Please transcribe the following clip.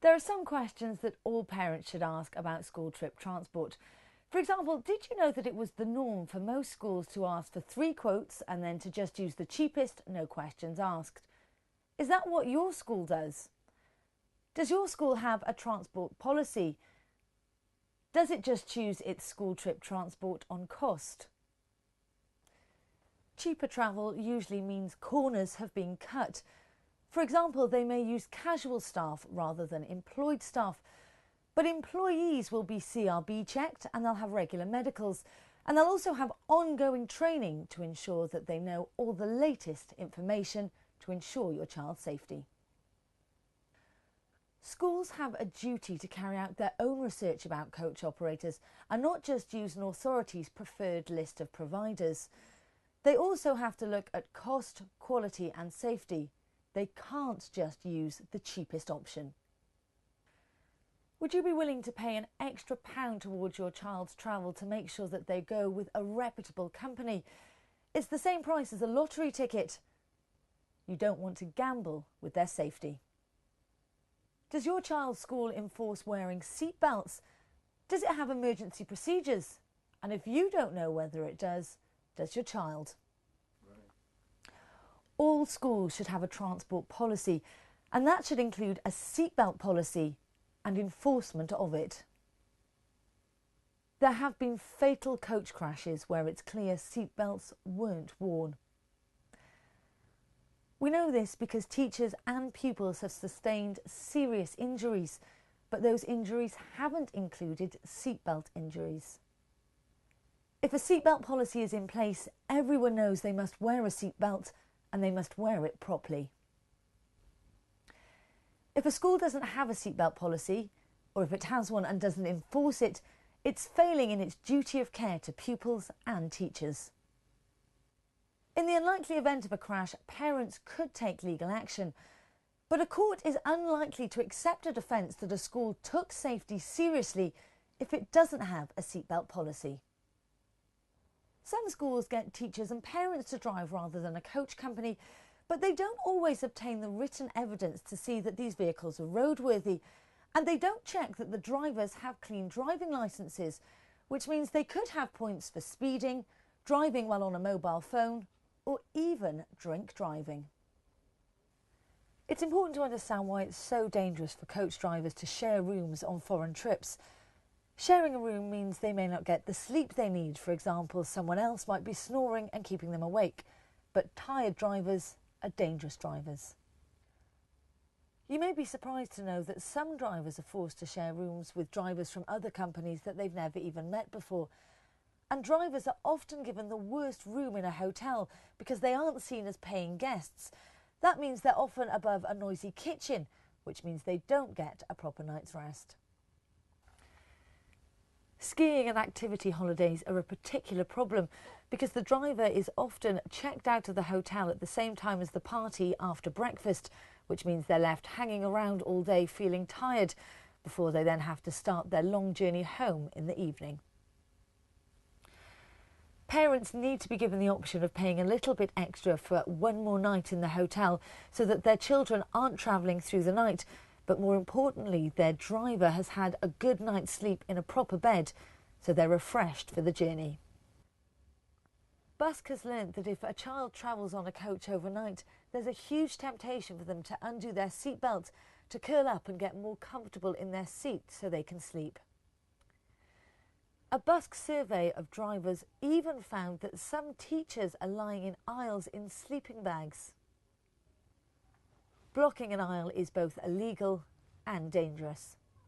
There are some questions that all parents should ask about school trip transport. For example, did you know that it was the norm for most schools to ask for 3 quotes and then to just use the cheapest, no questions asked? Is that what your school does? Does your school have a transport policy? Does it just choose its school trip transport on cost? Cheaper travel usually means corners have been cut. For example, they may use casual staff rather than employed staff. But employees will be CRB checked and they'll have regular medicals. And they'll also have ongoing training to ensure that they know all the latest information to ensure your child's safety. Schools have a duty to carry out their own research about coach operators and not just use an authority's preferred list of providers. They also have to look at cost, quality and safety. They can't just use the cheapest option. Would you be willing to pay an extra £1 towards your child's travel to make sure that they go with a reputable company? It's the same price as a lottery ticket. You don't want to gamble with their safety. Does your child's school enforce wearing seat belts? Does it have emergency procedures? And if you don't know whether it does your child? All schools should have a transport policy, and that should include a seatbelt policy and enforcement of it. There have been fatal coach crashes where it's clear seatbelts weren't worn. We know this because teachers and pupils have sustained serious injuries, but those injuries haven't included seatbelt injuries. If a seatbelt policy is in place, everyone knows they must wear a seatbelt and they must wear it properly. If a school doesn't have a seatbelt policy, or if it has one and doesn't enforce it, it's failing in its duty of care to pupils and teachers. In the unlikely event of a crash, parents could take legal action, but a court is unlikely to accept a defence that a school took safety seriously if it doesn't have a seatbelt policy. Some schools get teachers and parents to drive rather than a coach company, but they don't always obtain the written evidence to see that these vehicles are roadworthy, and they don't check that the drivers have clean driving licences, which means they could have points for speeding, driving while on a mobile phone, or even drink driving. It's important to understand why it's so dangerous for coach drivers to share rooms on foreign trips. Sharing a room means they may not get the sleep they need. For example, someone else might be snoring and keeping them awake, but tired drivers are dangerous drivers. You may be surprised to know that some drivers are forced to share rooms with drivers from other companies that they've never even met before. And drivers are often given the worst room in a hotel because they aren't seen as paying guests. That means they're often above a noisy kitchen, which means they don't get a proper night's rest. Skiing and activity holidays are a particular problem because the driver is often checked out of the hotel at the same time as the party after breakfast, which means they're left hanging around all day feeling tired before they then have to start their long journey home in the evening. Parents need to be given the option of paying a little bit extra for one more night in the hotel so that their children aren't travelling through the night, but more importantly, their driver has had a good night's sleep in a proper bed, so they're refreshed for the journey. BUSK has learnt that if a child travels on a coach overnight, there's a huge temptation for them to undo their seatbelt, to curl up and get more comfortable in their seat so they can sleep. A BUSK survey of drivers even found that some teachers are lying in aisles in sleeping bags. Blocking an aisle is both illegal and dangerous.